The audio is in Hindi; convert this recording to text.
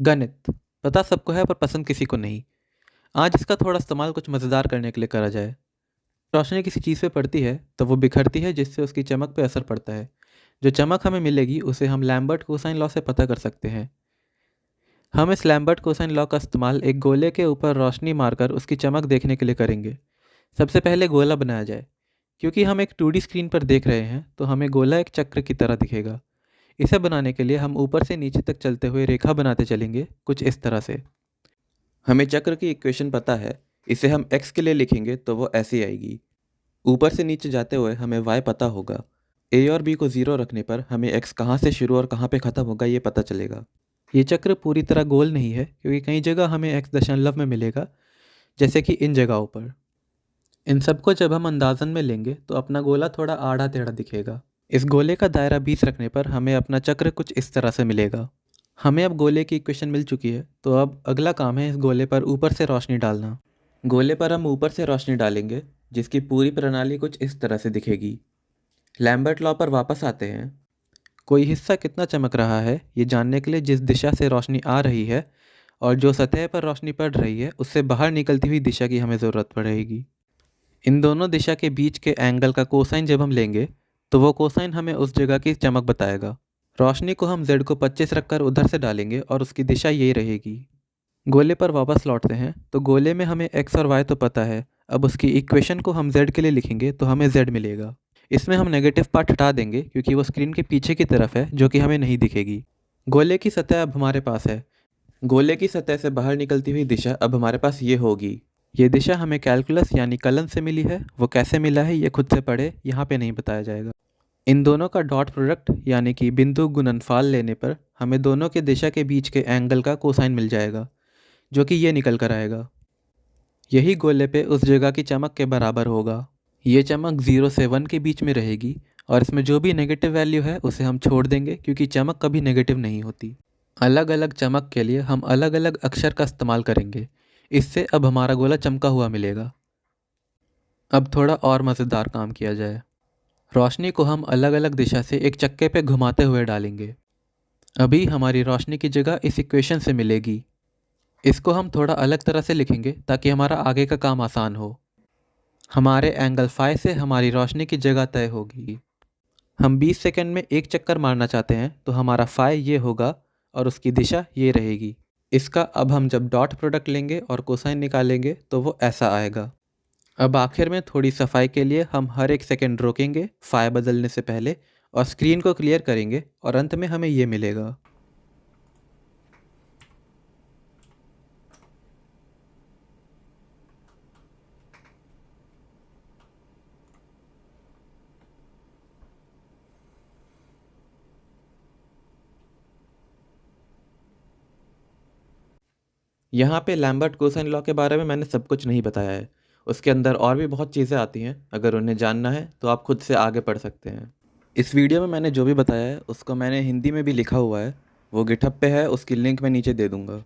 गणित पता सबको है पर पसंद किसी को नहीं। आज इसका थोड़ा इस्तेमाल कुछ मज़ेदार करने के लिए करा जाए। रोशनी किसी चीज़ पे पड़ती है तो वो बिखरती है जिससे उसकी चमक पे असर पड़ता है। जो चमक हमें मिलेगी उसे हम लैम्बर्ट कोसाइन लॉ से पता कर सकते हैं। हम इस लैम्बर्ट कोसाइन लॉ का इस्तेमाल एक गोले के ऊपर रोशनी मारकर उसकी चमक देखने के लिए करेंगे। सबसे पहले गोला बनाया जाए। क्योंकि हम एक 2D स्क्रीन पर देख रहे हैं तो हमें गोला एक चक्र की तरह दिखेगा। इसे बनाने के लिए हम ऊपर से नीचे तक चलते हुए रेखा बनाते चलेंगे कुछ इस तरह से। हमें चक्र की इक्वेशन पता है। इसे हम x के लिए लिखेंगे तो वो ऐसी आएगी। ऊपर से नीचे जाते हुए हमें y पता होगा। a और b को 0 रखने पर हमें x कहाँ से शुरू और कहाँ पे ख़त्म होगा ये पता चलेगा। ये चक्र पूरी तरह गोल नहीं है क्योंकि कई जगह हमें x दशमलव में मिलेगा, जैसे कि इन जगहों पर। इन सबको जब हम अंदाजन में लेंगे तो अपना गोला थोड़ा आड़ा टेढ़ा दिखेगा। इस गोले का दायरा 20 रखने पर हमें अपना चक्र कुछ इस तरह से मिलेगा। हमें अब गोले की इक्वेशन मिल चुकी है तो अब अगला काम है इस गोले पर ऊपर से रोशनी डालना। गोले पर हम ऊपर से रोशनी डालेंगे जिसकी पूरी प्रणाली कुछ इस तरह से दिखेगी। लैम्बर्ट लॉ पर वापस आते हैं। कोई हिस्सा कितना चमक रहा है ये जानने के लिए जिस दिशा से रोशनी आ रही है और जो सतह पर रोशनी पड़ रही है उससे बाहर निकलती हुई दिशा की हमें ज़रूरत पड़ेगी। इन दोनों दिशा के बीच के एंगल का कोसाइन जब हम लेंगे तो वो कोसाइन हमें उस जगह की चमक बताएगा। रोशनी को हम z को 25 रखकर उधर से डालेंगे और उसकी दिशा यही रहेगी। गोले पर वापस लौटते हैं तो गोले में हमें x और y तो पता है। अब उसकी इक्वेशन को हम z के लिए लिखेंगे तो हमें z मिलेगा। इसमें हम नेगेटिव पार्ट हटा देंगे क्योंकि वो स्क्रीन के पीछे की तरफ है जो कि हमें नहीं दिखेगी। गोले की सतह अब हमारे पास है। गोले की सतह से बाहर निकलती हुई दिशा अब हमारे पास ये होगी। ये दिशा हमें कैलकुलस यानी कलन से मिली है। वो कैसे मिला है ये खुद से पढ़े, यहाँ पे नहीं बताया जाएगा। इन दोनों का डॉट प्रोडक्ट यानी कि बिंदु गुणनफल लेने पर हमें दोनों के दिशा के बीच के एंगल का कोसाइन मिल जाएगा, जो कि ये निकल कर आएगा। यही गोले पे उस जगह की चमक के बराबर होगा। ये चमक 0 से 1 के बीच में रहेगी और इसमें जो भी नेगेटिव वैल्यू है उसे हम छोड़ देंगे क्योंकि चमक कभी नेगेटिव नहीं होती। अलग अलग चमक के लिए हम अलग अलग अक्षर का इस्तेमाल करेंगे। इससे अब हमारा गोला चमका हुआ मिलेगा। अब थोड़ा और मज़ेदार काम किया जाए। रोशनी को हम अलग अलग दिशा से एक चक्के पे घुमाते हुए डालेंगे। अभी हमारी रोशनी की जगह इस इक्वेशन से मिलेगी। इसको हम थोड़ा अलग तरह से लिखेंगे ताकि हमारा आगे का काम आसान हो। हमारे एंगल फाई से हमारी रोशनी की जगह तय होगी। हम 20 सेकंड में एक चक्कर मारना चाहते हैं तो हमारा फाई ये होगा और उसकी दिशा ये रहेगी। इसका अब हम जब डॉट प्रोडक्ट लेंगे और कोसाइन निकालेंगे तो वो ऐसा आएगा। अब आखिर में थोड़ी सफाई के लिए हम हर एक सेकंड रोकेंगे फाई बदलने से पहले और स्क्रीन को क्लियर करेंगे और अंत में हमें ये मिलेगा। यहाँ पे लैम्बर्ट कोसाइन लॉ के बारे में मैंने सब कुछ नहीं बताया है। उसके अंदर और भी बहुत चीज़ें आती हैं। अगर उन्हें जानना है तो आप खुद से आगे पढ़ सकते हैं। इस वीडियो में मैंने जो भी बताया है उसको मैंने हिंदी में भी लिखा हुआ है। वो गिटहब पे है, उसकी लिंक मैं नीचे दे दूँगा।